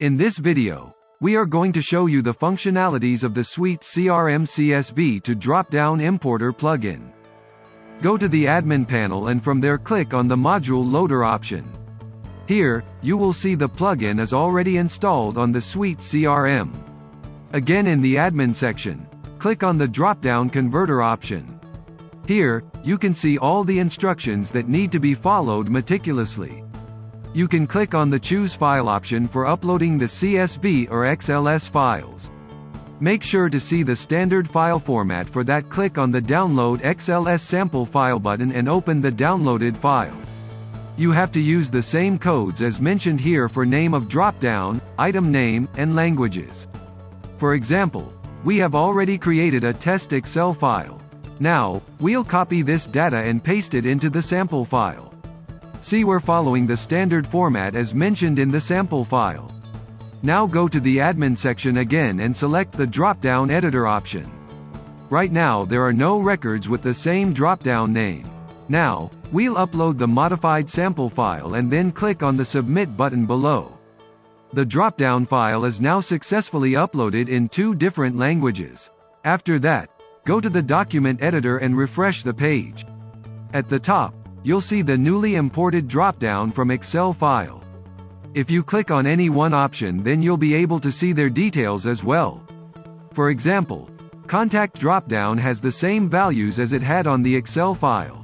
In this video, we are going to show you the functionalities of the SuiteCRM CSV to Dropdown Importer plugin. Go to the admin panel and from there click on the Module Loader option. Here, you will see the plugin is already installed on the SuiteCRM. Again, in the admin section, click on the Dropdown Converter option. Here, you can see all the instructions that need to be followed meticulously. You can click on the Choose File option for uploading the CSV or XLS files. Make sure to see the standard file format. For that, click on the Download XLS sample file button and open the downloaded file. You have to use the same codes as mentioned here for name of dropdown, item name, and languages. For example, we have already created a test Excel file. Now, we'll copy this data and paste it into the sample file. See, we're following the standard format as mentioned in the sample file. Now go to the admin section again and select the drop-down editor option. Right now there are no records with the same drop-down name. Now, we'll upload the modified sample file and then click on the Submit button below. The drop-down file is now successfully uploaded in 2 different languages. After that, go to the document editor and refresh the page. At the top, you'll see the newly imported drop-down from Excel file. If you click on any one option, then you'll be able to see their details as well. For example, contact drop-down has the same values as it had on the Excel file.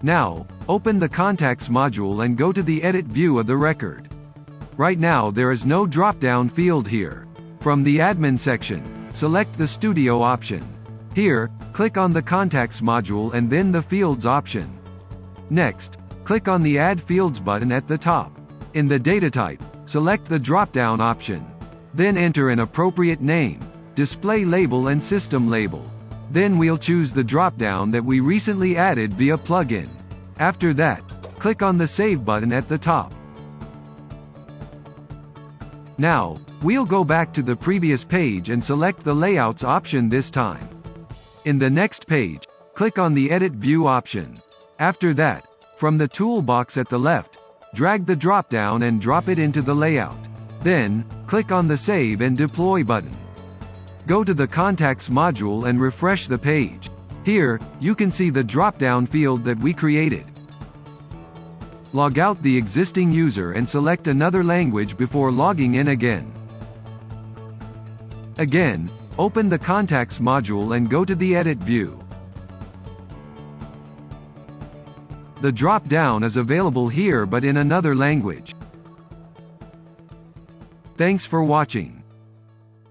Now, open the Contacts module and go to the Edit view of the record. Right now there is no drop-down field here. From the Admin section, select the Studio option. Here, click on the Contacts module and then the Fields option. Next, click on the Add Fields button at the top. In the data type, select the drop-down option. Then enter an appropriate name, display label and system label. Then we'll choose the drop-down that we recently added via plugin. After that, click on the Save button at the top. Now, we'll go back to the previous page and select the Layouts option this time. In the next page, click on the Edit View option. After that, from the toolbox at the left, drag the drop-down and drop it into the layout. Then, click on the Save and Deploy button. Go to the Contacts module and refresh the page. Here, you can see the drop-down field that we created. Log out the existing user and select another language before logging in again. Again, open the Contacts module and go to the Edit view. The drop-down is available here but in another language. Thanks for watching.